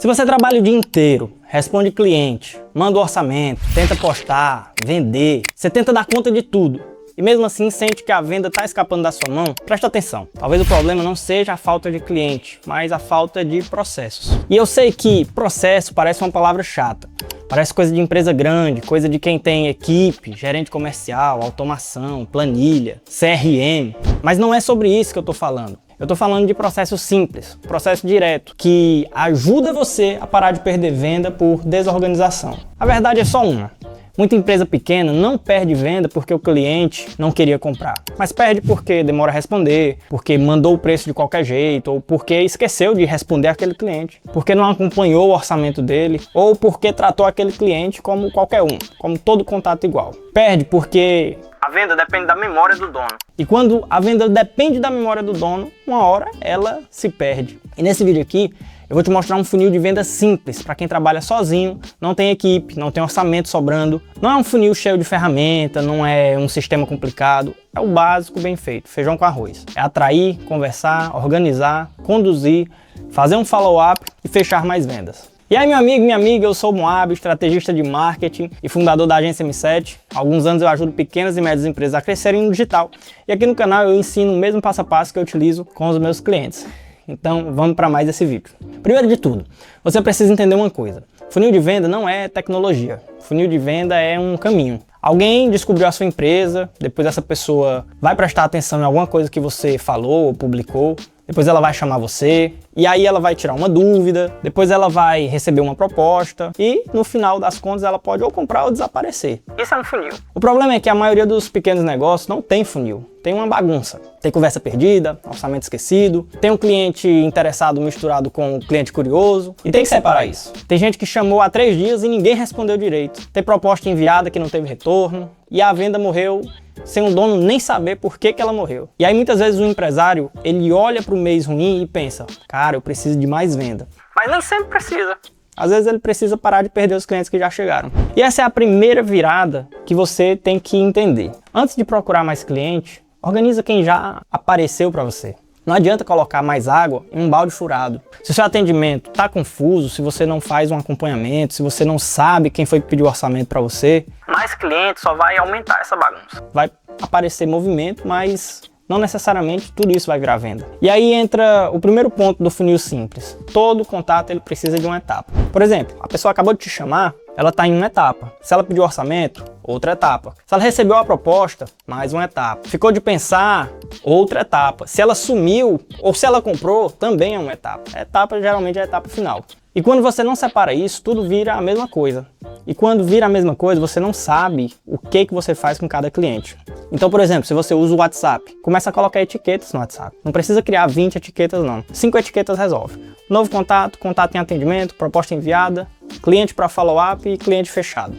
Se você trabalha o dia inteiro, responde cliente, manda o orçamento, tenta postar, vender, você tenta dar conta de tudo e mesmo assim sente que a venda está escapando da sua mão, presta atenção. Talvez o problema não seja a falta de cliente, mas a falta de processos. E eu sei que processo parece uma palavra chata. Parece coisa de empresa grande, coisa de quem tem equipe, gerente comercial, automação, planilha, CRM. Mas não é sobre isso que eu tô falando. Eu tô falando de processo simples, processo direto, que ajuda você a parar de perder venda por desorganização. A verdade é só uma. Muita empresa pequena não perde venda porque o cliente não queria comprar, mas perde porque demora a responder, porque mandou o preço de qualquer jeito, ou porque esqueceu de responder aquele cliente, porque não acompanhou o orçamento dele, ou porque tratou aquele cliente como qualquer um, como todo contato igual. Perde porque a venda depende da memória do dono. E quando a venda depende da memória do dono, uma hora ela se perde. E nesse vídeo aqui, eu vou te mostrar um funil de venda simples para quem trabalha sozinho, não tem equipe, não tem orçamento sobrando. Não é um funil cheio de ferramenta, não é um sistema complicado. É o básico bem feito, feijão com arroz. É atrair, conversar, organizar, conduzir, fazer um follow-up e fechar mais vendas. E aí, meu amigo, minha amiga, eu sou o Moab, estrategista de marketing e fundador da agência M7. Há alguns anos eu ajudo pequenas e médias empresas a crescerem no digital. E aqui no canal eu ensino o mesmo passo a passo que eu utilizo com os meus clientes. Então vamos para mais esse vídeo. Primeiro de tudo, você precisa entender uma coisa. Funil de venda não é tecnologia. Funil de venda é um caminho. Alguém descobriu a sua empresa, depois essa pessoa vai prestar atenção em alguma coisa que você falou ou publicou, depois ela vai chamar você, e aí ela vai tirar uma dúvida, depois ela vai receber uma proposta e no final das contas ela pode ou comprar ou desaparecer. Isso é um funil. O problema é que a maioria dos pequenos negócios não tem funil, tem uma bagunça. Tem conversa perdida, orçamento esquecido, tem um cliente interessado misturado com um cliente curioso e tem que separar isso. Tem gente que chamou há 3 dias e ninguém respondeu direito. Tem proposta enviada que não teve retorno e a venda morreu sem o dono nem saber por que ela morreu. E aí muitas vezes o empresário, ele olha para o mês ruim e pensa, cara, eu preciso de mais venda. Mas nem sempre precisa. Às vezes ele precisa parar de perder os clientes que já chegaram. E essa é a primeira virada que você tem que entender. Antes de procurar mais cliente, organiza quem já apareceu para você. Não adianta colocar mais água em um balde furado. Se o seu atendimento está confuso, se você não faz um acompanhamento, se você não sabe quem foi que pediu o orçamento para você, mais clientes só vai aumentar essa bagunça. Vai aparecer movimento, mas não necessariamente tudo isso vai virar venda. E aí entra o primeiro ponto do funil simples. Todo contato ele precisa de uma etapa. Por exemplo, a pessoa acabou de te chamar, ela está em uma etapa. Se ela pediu orçamento, outra etapa. Se ela recebeu a proposta, mais uma etapa. Ficou de pensar, outra etapa. Se ela sumiu ou se ela comprou, também é uma etapa. A etapa geralmente é a etapa final. E quando você não separa isso, tudo vira a mesma coisa. E quando vira a mesma coisa, você não sabe o que você faz com cada cliente. Então, por exemplo, se você usa o WhatsApp, começa a colocar etiquetas no WhatsApp. Não precisa criar 20 etiquetas, não. 5 etiquetas resolve. Novo contato, contato em atendimento, proposta enviada, cliente para follow-up e cliente fechado.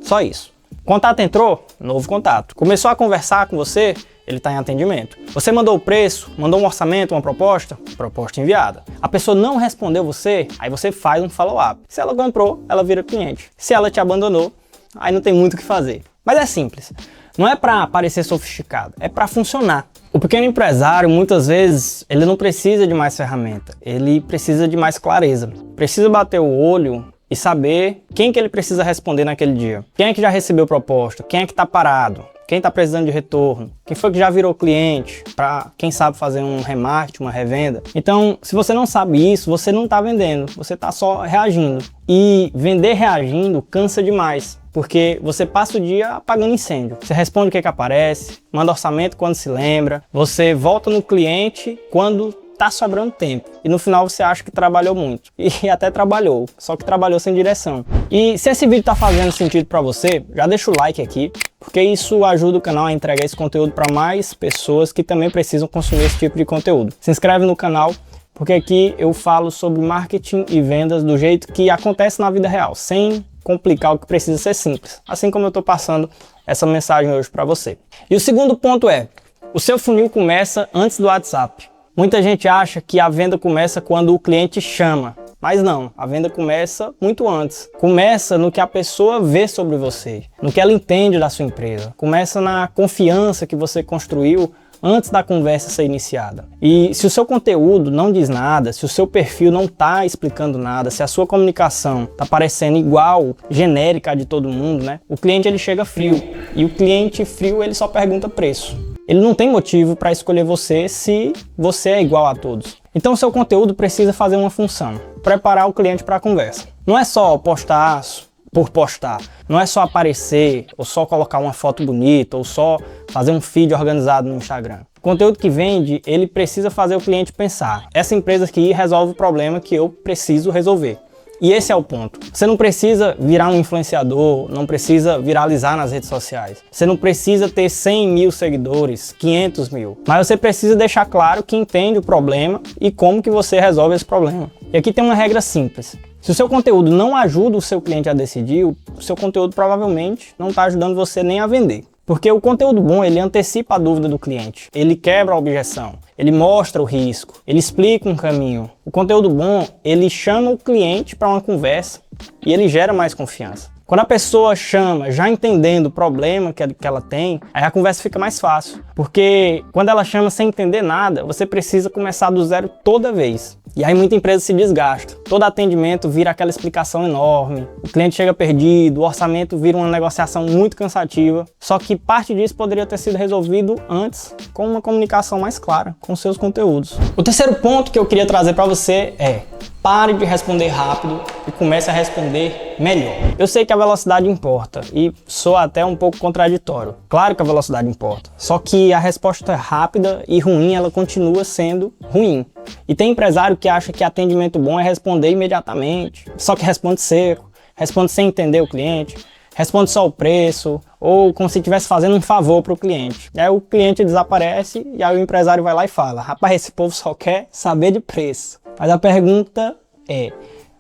Só isso. Contato entrou, novo contato. Começou a conversar com você, ele está em atendimento. Você mandou o preço, mandou um orçamento, uma proposta, proposta enviada. A pessoa não respondeu você, aí você faz um follow-up. Se ela comprou, ela vira cliente. Se ela te abandonou, aí não tem muito o que fazer. Mas é simples. Não é para parecer sofisticado, é para funcionar. O pequeno empresário, muitas vezes, ele não precisa de mais ferramenta, ele precisa de mais clareza. Precisa bater o olho e saber quem que ele precisa responder naquele dia. Quem é que já recebeu proposta, quem é que está parado, quem está precisando de retorno, quem foi que já virou cliente, para quem sabe fazer um remarketing, uma revenda. Então, se você não sabe isso, você não está vendendo, você está só reagindo. E vender reagindo cansa demais. Porque você passa o dia apagando incêndio. Você responde o que aparece, manda orçamento quando se lembra, você volta no cliente quando tá sobrando tempo. E no final você acha que trabalhou muito. E até trabalhou, só que trabalhou sem direção. E se esse vídeo tá fazendo sentido para você, já deixa o like aqui, porque isso ajuda o canal a entregar esse conteúdo para mais pessoas que também precisam consumir esse tipo de conteúdo. Se inscreve no canal, porque aqui eu falo sobre marketing e vendas do jeito que acontece na vida real, sem complicar o que precisa ser simples, assim como eu estou passando essa mensagem hoje para você. E o segundo ponto é, o seu funil começa antes do WhatsApp. Muita gente acha que a venda começa quando o cliente chama, mas não, a venda começa muito antes. Começa no que a pessoa vê sobre você, no que ela entende da sua empresa. Começa na confiança que você construiu antes da conversa ser iniciada. E se o seu conteúdo não diz nada, se o seu perfil não está explicando nada, se a sua comunicação está parecendo igual, genérica a de todo mundo, né? O cliente ele chega frio. E o cliente frio ele só pergunta preço. Ele não tem motivo para escolher você se você é igual a todos. Então o seu conteúdo precisa fazer uma função, preparar o cliente para a conversa. Não é só postar por postar, não é só aparecer, ou só colocar uma foto bonita, ou só fazer um feed organizado no Instagram. O conteúdo que vende, ele precisa fazer o cliente pensar. Essa empresa aqui resolve o problema que eu preciso resolver. E esse é o ponto. Você não precisa virar um influenciador, não precisa viralizar nas redes sociais. Você não precisa ter 100 mil seguidores, 500 mil. Mas você precisa deixar claro que entende o problema e como que você resolve esse problema. E aqui tem uma regra simples. Se o seu conteúdo não ajuda o seu cliente a decidir, o seu conteúdo provavelmente não está ajudando você nem a vender. Porque o conteúdo bom, ele antecipa a dúvida do cliente, ele quebra a objeção, ele mostra o risco, ele explica um caminho. O conteúdo bom, ele chama o cliente para uma conversa e ele gera mais confiança. Quando a pessoa chama já entendendo o problema que ela tem, aí a conversa fica mais fácil. Porque quando ela chama sem entender nada, você precisa começar do zero toda vez. E aí muita empresa se desgasta. Todo atendimento vira aquela explicação enorme, o cliente chega perdido, o orçamento vira uma negociação muito cansativa. Só que parte disso poderia ter sido resolvido antes com uma comunicação mais clara com seus conteúdos. O terceiro ponto que eu queria trazer para você é: pare de responder rápido e comece a responder melhor. Eu sei que a velocidade importa e sou até um pouco contraditório. Claro que a velocidade importa, só que a resposta rápida e ruim, ela continua sendo ruim. E tem empresário que acha que atendimento bom é responder imediatamente, só que responde seco, responde sem entender o cliente, responde só o preço, ou como se estivesse fazendo um favor para o cliente. E aí o cliente desaparece e aí o empresário vai lá e fala: rapaz, esse povo só quer saber de preço. Mas a pergunta é: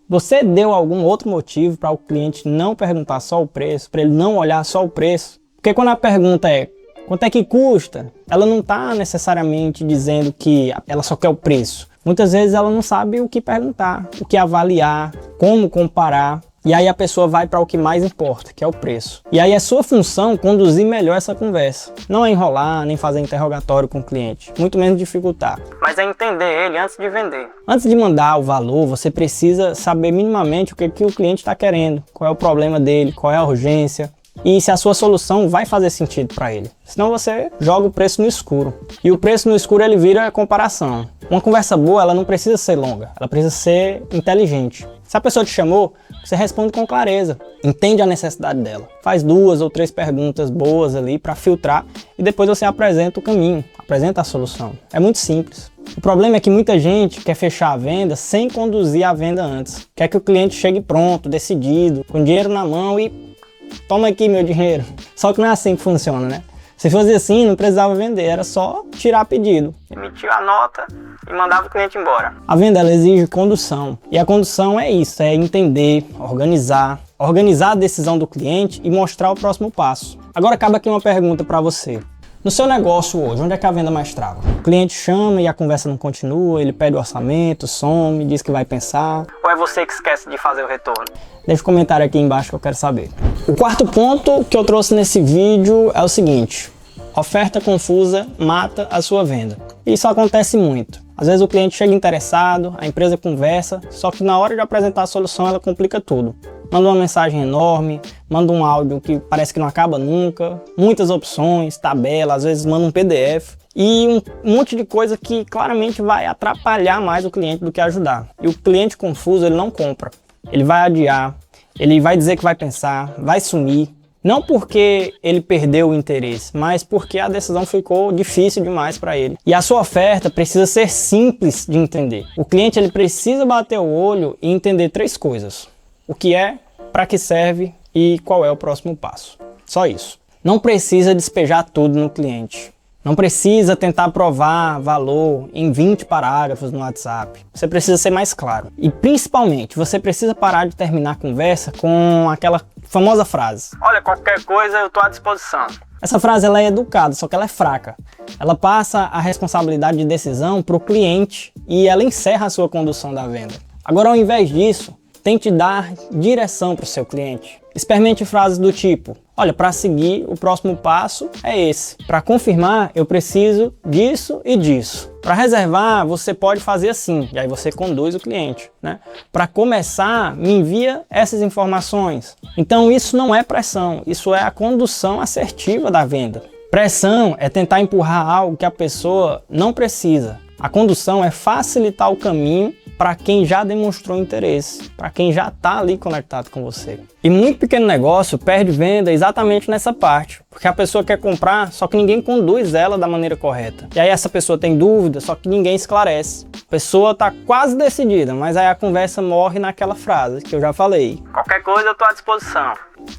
você deu algum outro motivo para o cliente não perguntar só o preço, para ele não olhar só o preço? Porque quando a pergunta é quanto é que custa, ela não está necessariamente dizendo que ela só quer o preço. Muitas vezes ela não sabe o que perguntar, o que avaliar, como comparar. E aí a pessoa vai para o que mais importa, que é o preço. E aí é sua função conduzir melhor essa conversa. Não é enrolar, nem fazer interrogatório com o cliente, muito menos dificultar. Mas é entender ele antes de vender. Antes de mandar o valor, você precisa saber minimamente o que o cliente está querendo, qual é o problema dele, qual é a urgência, e se a sua solução vai fazer sentido para ele. Senão você joga o preço no escuro. E o preço no escuro ele vira comparação. Uma conversa boa, ela não precisa ser longa, ela precisa ser inteligente. Se a pessoa te chamou, você responde com clareza, entende a necessidade dela. Faz 2 ou 3 perguntas boas ali para filtrar e depois você apresenta o caminho, apresenta a solução. É muito simples. O problema é que muita gente quer fechar a venda sem conduzir a venda antes. Quer que o cliente chegue pronto, decidido, com dinheiro na mão e toma aqui meu dinheiro. Só que não é assim que funciona, né? Se fosse assim, não precisava vender, era só tirar pedido. Emitiu a nota e mandava o cliente embora. A venda, ela exige condução. E a condução é isso, é entender, organizar a decisão do cliente e mostrar o próximo passo. Agora acaba aqui uma pergunta para você. No seu negócio hoje, onde é que a venda mais trava? O cliente chama e a conversa não continua, ele pede o orçamento, some, diz que vai pensar. Ou é você que esquece de fazer o retorno? Deixa um comentário aqui embaixo que eu quero saber. O quarto ponto que eu trouxe nesse vídeo é o seguinte: oferta confusa mata a sua venda. Isso acontece muito. Às vezes o cliente chega interessado, a empresa conversa, só que na hora de apresentar a solução ela complica tudo. Manda uma mensagem enorme, manda um áudio que parece que não acaba nunca, muitas opções, tabela, às vezes manda um PDF e um monte de coisa que claramente vai atrapalhar mais o cliente do que ajudar. E o cliente confuso, ele não compra, ele vai adiar, ele vai dizer que vai pensar, vai sumir. Não porque ele perdeu o interesse, mas porque a decisão ficou difícil demais para ele. E a sua oferta precisa ser simples de entender. O cliente ele precisa bater o olho e entender 3 coisas: o que é, para que serve e qual é o próximo passo. Só isso. Não precisa despejar tudo no cliente. Não precisa tentar provar valor em 20 parágrafos no WhatsApp. Você precisa ser mais claro. E principalmente, você precisa parar de terminar a conversa com aquela famosa frase: olha, qualquer coisa eu estou à disposição. Essa frase ela é educada, só que ela é fraca. Ela passa a responsabilidade de decisão para o cliente e ela encerra a sua condução da venda. Agora, ao invés disso, tente dar direção para o seu cliente. Experimente frases do tipo: Olha, para seguir, o próximo passo é esse. Para confirmar, eu preciso disso e disso. Para reservar, você pode fazer assim, e aí você conduz o cliente, né? Para começar, me envia essas informações. Então isso não é pressão, isso é a condução assertiva da venda. Pressão é tentar empurrar algo que a pessoa não precisa. A condução é facilitar o caminho para quem já demonstrou interesse, para quem já está ali conectado com você. E muito pequeno negócio perde venda exatamente nessa parte, porque a pessoa quer comprar, só que ninguém conduz ela da maneira correta. E aí essa pessoa tem dúvida, só que ninguém esclarece. A pessoa está quase decidida, mas aí a conversa morre naquela frase que eu já falei. Qualquer coisa eu estou à disposição.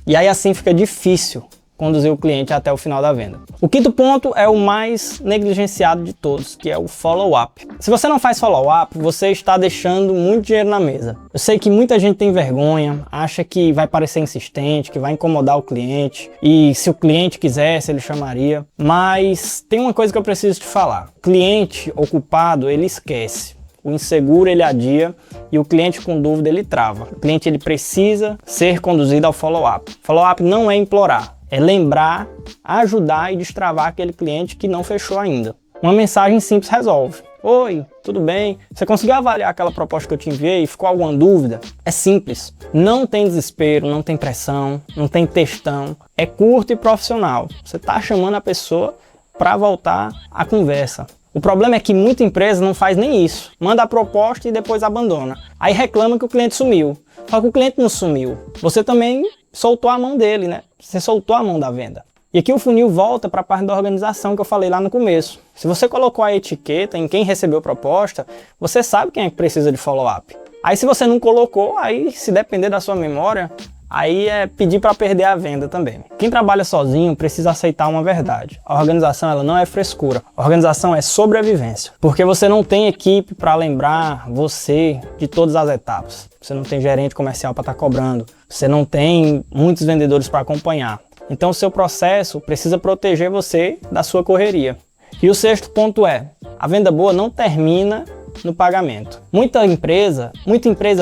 E aí assim fica difícil conduzir o cliente até o final da venda. O quinto ponto é o mais negligenciado de todos, que é o follow-up. Se você não faz follow-up, você está deixando muito dinheiro na mesa. Eu sei que muita gente tem vergonha, acha que vai parecer insistente, que vai incomodar o cliente, e se o cliente quisesse, ele chamaria. Mas tem uma coisa que eu preciso te falar. O cliente ocupado, ele esquece. O inseguro ele adia e o cliente com dúvida ele trava. O cliente ele precisa ser conduzido ao follow-up. Follow-up não é implorar. É lembrar, ajudar e destravar aquele cliente que não fechou ainda. Uma mensagem simples resolve. Oi, tudo bem? Você conseguiu avaliar aquela proposta que eu te enviei? Ficou alguma dúvida? É simples. Não tem desespero, não tem pressão, não tem textão. É curto e profissional. Você está chamando a pessoa para voltar à conversa. O problema é que muita empresa não faz nem isso. Manda a proposta e depois abandona. Aí reclama que o cliente sumiu. Só que o cliente não sumiu. Você também soltou a mão dele, né? Você soltou a mão da venda. E aqui o funil volta para a parte da organização que eu falei lá no começo. Se você colocou a etiqueta em quem recebeu a proposta, você sabe quem é que precisa de follow-up. Aí se você não colocou, aí se depender da sua memória, aí é pedir para perder a venda também. Quem trabalha sozinho precisa aceitar uma verdade. A organização ela não é frescura. A organização é sobrevivência. Porque você não tem equipe para lembrar você de todas as etapas. Você não tem gerente comercial para estar cobrando. Você não tem muitos vendedores para acompanhar. Então o seu processo precisa proteger você da sua correria. E o sexto ponto é, a venda boa não termina no pagamento. Muita empresa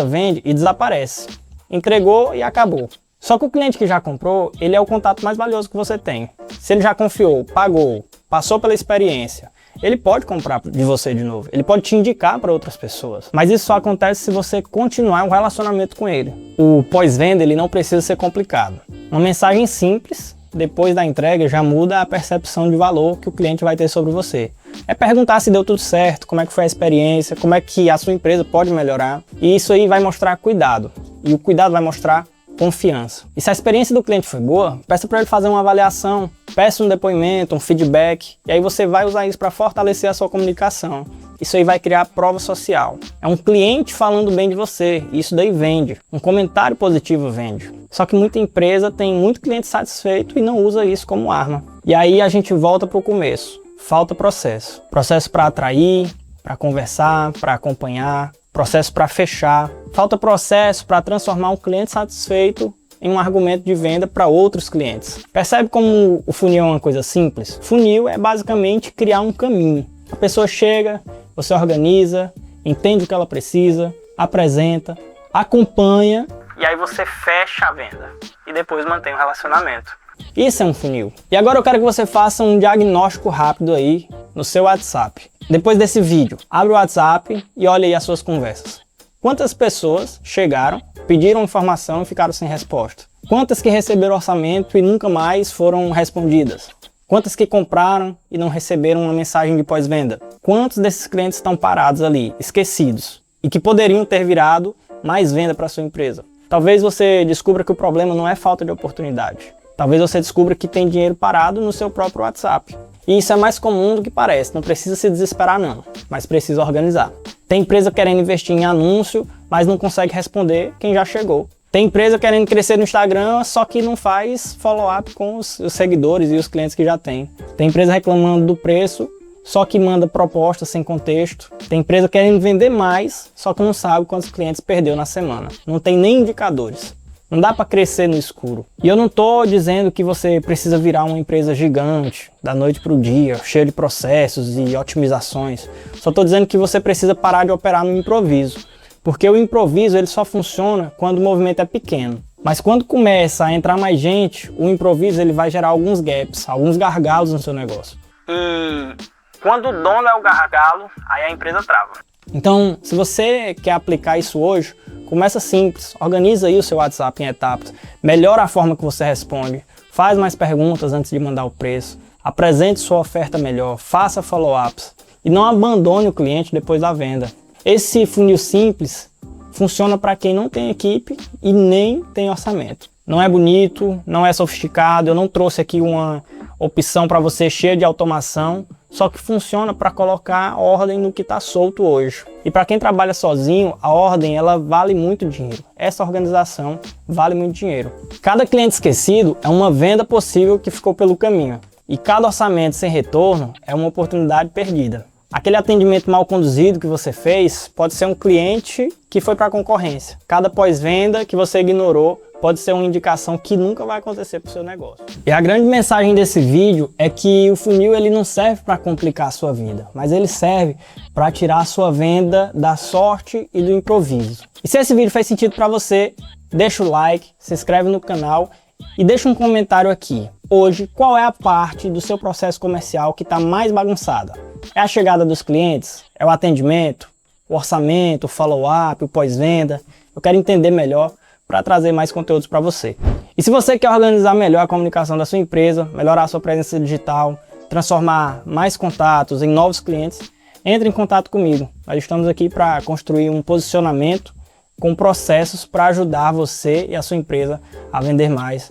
vende e desaparece. Entregou e acabou. Só que o cliente que já comprou, ele é o contato mais valioso que você tem. Se ele já confiou, pagou, passou pela experiência, ele pode comprar de você de novo. Ele pode te indicar para outras pessoas. Mas isso só acontece se você continuar um relacionamento com ele. O pós-venda, ele não precisa ser complicado. Uma mensagem simples, depois da entrega, já muda a percepção de valor que o cliente vai ter sobre você. É perguntar se deu tudo certo, como é que foi a experiência, como é que a sua empresa pode melhorar. E isso aí vai mostrar cuidado. E o cuidado vai mostrar confiança. E se a experiência do cliente foi boa, peça para ele fazer uma avaliação, peça um depoimento, um feedback, e aí você vai usar isso para fortalecer a sua comunicação. Isso aí vai criar prova social. É um cliente falando bem de você, e isso daí vende. Um comentário positivo vende. Só que muita empresa tem muito cliente satisfeito e não usa isso como arma. E aí a gente volta para o começo. Falta processo. Processo para atrair, para conversar, para acompanhar, processo para fechar. Falta processo para transformar um cliente satisfeito em um argumento de venda para outros clientes. Percebe como o funil é uma coisa simples? Funil é basicamente criar um caminho. A pessoa chega, você organiza, entende o que ela precisa, apresenta, acompanha e aí você fecha a venda e depois mantém o relacionamento. Isso é um funil. E agora eu quero que você faça um diagnóstico rápido aí no seu WhatsApp. Depois desse vídeo, abre o WhatsApp e olha aí as suas conversas. Quantas pessoas chegaram, pediram informação e ficaram sem resposta? Quantas que receberam orçamento e nunca mais foram respondidas? Quantas que compraram e não receberam uma mensagem de pós-venda? Quantos desses clientes estão parados ali, esquecidos, e que poderiam ter virado mais venda para sua empresa? Talvez você descubra que o problema não é falta de oportunidade. Talvez você descubra que tem dinheiro parado no seu próprio WhatsApp. E isso é mais comum do que parece, não precisa se desesperar não, mas precisa organizar. Tem empresa querendo investir em anúncio, mas não consegue responder quem já chegou. Tem empresa querendo crescer no Instagram, só que não faz follow-up com os seguidores e os clientes que já tem. Tem empresa reclamando do preço, só que manda proposta sem contexto. Tem empresa querendo vender mais, só que não sabe quantos clientes perdeu na semana. Não tem nem indicadores. Não dá para crescer no escuro. E eu não estou dizendo que você precisa virar uma empresa gigante, da noite para o dia, cheia de processos e otimizações. Só estou dizendo que você precisa parar de operar no improviso. Porque o improviso ele só funciona quando o movimento é pequeno. Mas quando começa a entrar mais gente, o improviso ele vai gerar alguns gaps, alguns gargalos no seu negócio. E quando o dono é o gargalo, aí a empresa trava. Então, se você quer aplicar isso hoje, começa simples, organiza aí o seu WhatsApp em etapas, melhora a forma que você responde, faz mais perguntas antes de mandar o preço, apresente sua oferta melhor, faça follow-ups e não abandone o cliente depois da venda. Esse funil simples funciona para quem não tem equipe e nem tem orçamento. Não é bonito, não é sofisticado, eu não trouxe aqui uma opção para você cheia de automação, só que funciona para colocar ordem no que está solto hoje. E para quem trabalha sozinho, a ordem ela vale muito dinheiro. Essa organização vale muito dinheiro. Cada cliente esquecido é uma venda possível que ficou pelo caminho. E cada orçamento sem retorno é uma oportunidade perdida. Aquele atendimento mal conduzido que você fez pode ser um cliente que foi para a concorrência. Cada pós-venda que você ignorou pode ser uma indicação que nunca vai acontecer para o seu negócio. E a grande mensagem desse vídeo é que o funil ele não serve para complicar a sua vida, mas ele serve para tirar a sua venda da sorte e do improviso. E se esse vídeo fez sentido para você, deixa o like, se inscreve no canal e deixa um comentário aqui. Hoje, qual é a parte do seu processo comercial que está mais bagunçada? É a chegada dos clientes? É o atendimento? O orçamento? O follow-up? O pós-venda? Eu quero entender melhor para trazer mais conteúdos para você. E se você quer organizar melhor a comunicação da sua empresa, melhorar a sua presença digital, transformar mais contatos em novos clientes, entre em contato comigo. Nós estamos aqui para construir um posicionamento com processos para ajudar você e a sua empresa a vender mais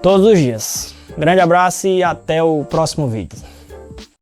todos os dias. Grande abraço e até o próximo vídeo.